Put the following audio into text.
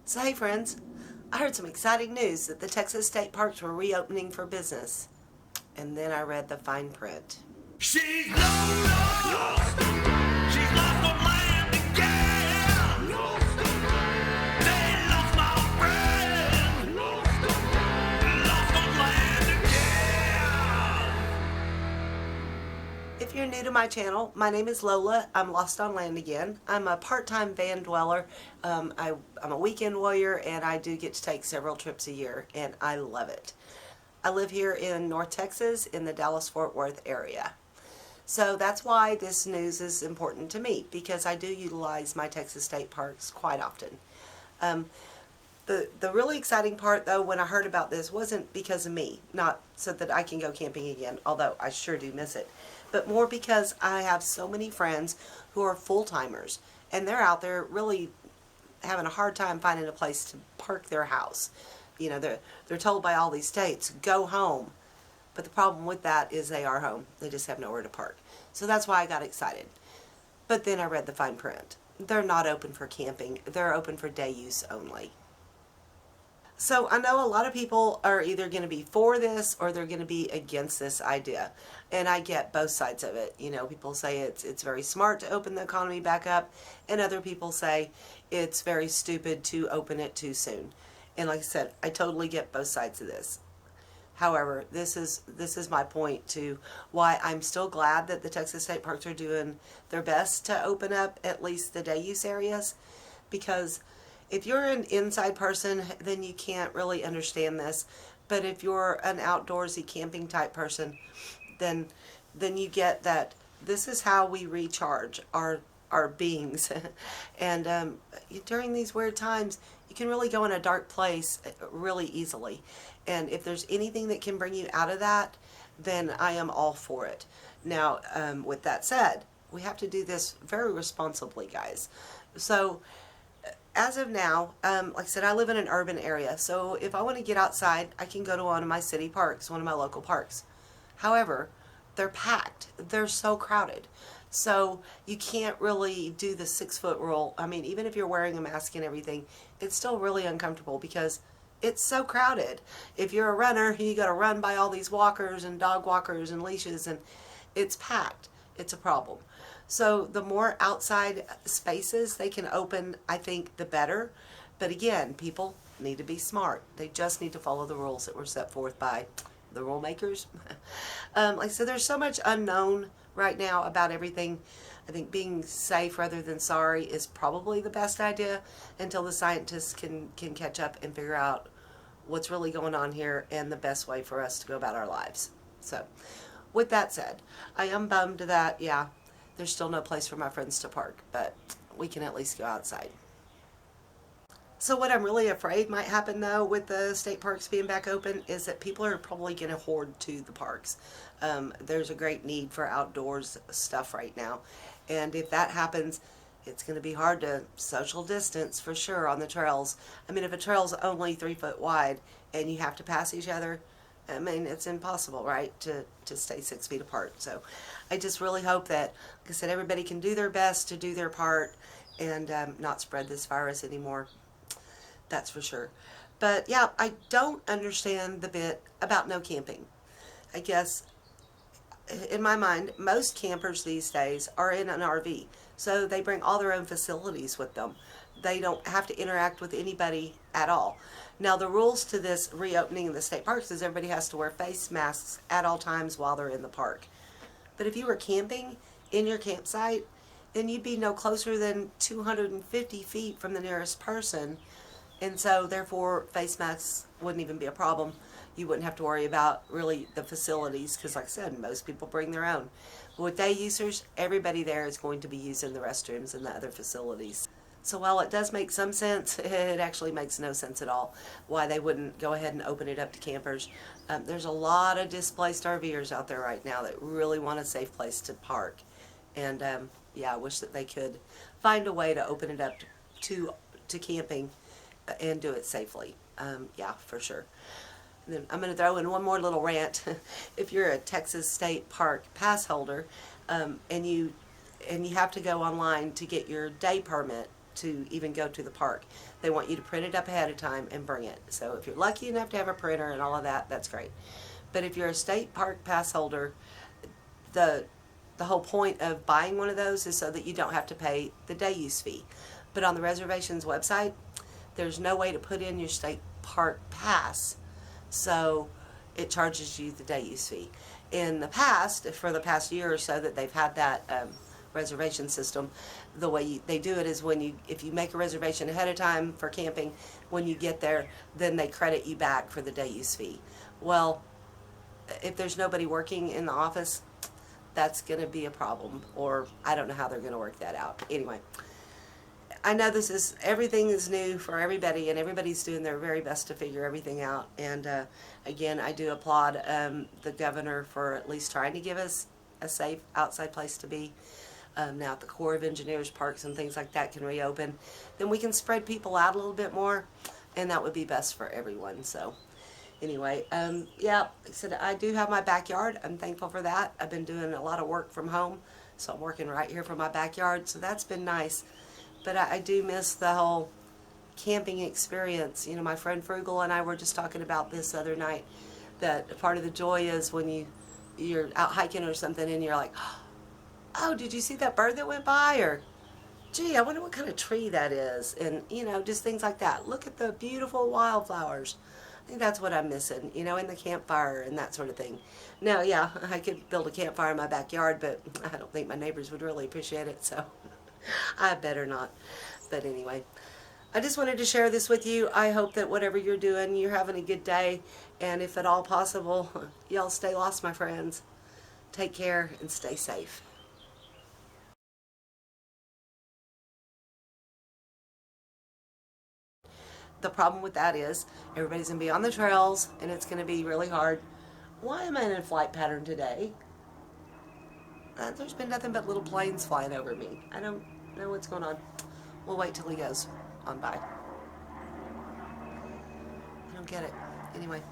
So hey friends, I heard some exciting news that the Texas state parks were reopening for business. And then I read the fine print. She's lost. She's lost on land again. They lost my friend. Lost on land again. If you're new to my channel, my name is Lola. I'm lost on land again. I'm a part-time van dweller. I'm a weekend warrior, and I do get to take several trips a year, and I love it. I live here in North Texas in the Dallas-Fort Worth area. So that's why this news is important to me, because I do utilize my Texas state parks quite often. The really exciting part, though, when I heard about this wasn't because of me, not so that I can go camping again, although I sure do miss it, but more because I have so many friends who are full-timers, and they're out there really having a hard time finding a place to park their house. You know, they're told by all these states, go home. But the problem with that is they are home. They just have nowhere to park. So that's why I got excited. But then I read the fine print. They're not open for camping. They're open for day use only. So I know a lot of people are either going to be for this or they're going to be against this idea. And I get both sides of it. You know, people say it's very smart to open the economy back up, and other people say it's very stupid to open it too soon. And like I said, I totally get both sides of this. However, this is my point to why I'm still glad that the Texas state parks are doing their best to open up at least the day use areas, because if you're an inside person, then you can't really understand this. But if you're an outdoorsy camping type person, then you get that this is how we recharge our beings. And during these weird times, you can really go in a dark place really easily. And if there's anything that can bring you out of that, then I am all for it. Now, with that said, we have to do this very responsibly, guys. So as of now, like I said, I live in an urban area. So if I want to get outside, I can go to one of my city parks, one of my local parks. However, they're packed. They're so crowded. So you can't really do the 6-foot rule. I mean, even if you're wearing a mask and everything, it's still really uncomfortable because it's so crowded. If you're a runner, you got to run by all these walkers and dog walkers and leashes, and it's packed. It's a problem. So the more outside spaces they can open, I think the better. But again, people need to be smart. They just need to follow the rules that were set forth by the rule makers. Like I said, there's so much unknown right now about everything. I think being safe rather than sorry is probably the best idea until the scientists can catch up and figure out what's really going on here and the best way for us to go about our lives. So with that said, I am bummed that, yeah, there's still no place for my friends to park, but we can at least go outside. So what I'm really afraid might happen, though, with the state parks being back open is that people are probably going to hoard to the parks. There's a great need for outdoors stuff right now. And if that happens, it's going to be hard to social distance for sure on the trails. I mean, if a trail's only 3 foot wide and you have to pass each other, I mean, it's impossible, right, to stay 6 feet apart. So I just really hope that, like I said, everybody can do their best to do their part and not spread this virus anymore. That's for sure. But yeah, I don't understand the bit about no camping. I guess, in my mind, most campers these days are in an RV. So they bring all their own facilities with them. They don't have to interact with anybody at all. Now, the rules to this reopening of the state parks is everybody has to wear face masks at all times while they're in the park. But if you were camping in your campsite, then you'd be no closer than 250 feet from the nearest person. And so, therefore, face masks wouldn't even be a problem. You wouldn't have to worry about, really, the facilities, because, like I said, most people bring their own. But with day users, everybody there is going to be using the restrooms and the other facilities. So while it does make some sense, it actually makes no sense at all why they wouldn't go ahead and open it up to campers. There's a lot of displaced RVers out there right now that really want a safe place to park. And, yeah, I wish that they could find a way to open it up to camping and do it safely. Yeah, for sure. And then I'm going to throw in one more little rant. If you're a Texas State Park pass holder, and you have to go online to get your day permit, to even go to the park. They want you to print it up ahead of time and bring it. So if you're lucky enough to have a printer and all of that, that's great. But if you're a state park pass holder, the whole point of buying one of those is so that you don't have to pay the day use fee. But on the reservations website, there's no way to put in your state park pass, so it charges you the day use fee. In the past, for the past year or so that they've had that reservation system, the way they do it is if you make a reservation ahead of time for camping, when you get there, then they credit you back for the day use fee. Well, if there's nobody working in the office, that's going to be a problem, or I don't know how they're going to work that out. Anyway, I know everything is new for everybody, and everybody's doing their very best to figure everything out. And again, I do applaud the governor for at least trying to give us a safe outside place to be. Now if the Corps of Engineers parks and things like that can reopen, then we can spread people out a little bit more, and that would be best for everyone. So anyway, yeah, like I said, I do have my backyard. I'm thankful for that. I've been doing a lot of work from home, so I'm working right here from my backyard, so that's been nice. But I do miss the whole camping experience. You know, my friend Frugal and I were just talking about this the other night, that part of the joy is when you're out hiking or something and you're like, oh, did you see that bird that went by? Or, gee, I wonder what kind of tree that is. And, you know, just things like that. Look at the beautiful wildflowers. I think that's what I'm missing, you know, in the campfire and that sort of thing. Now, yeah, I could build a campfire in my backyard, but I don't think my neighbors would really appreciate it, so I better not. But anyway, I just wanted to share this with you. I hope that whatever you're doing, you're having a good day, and if at all possible, y'all stay lost, my friends. Take care and stay safe. The problem with that is everybody's going to be on the trails, and it's going to be really hard. Why am I in a flight pattern today? There's been nothing but little planes flying over me. I don't know what's going on. We'll wait till he goes on by. I don't get it. Anyway.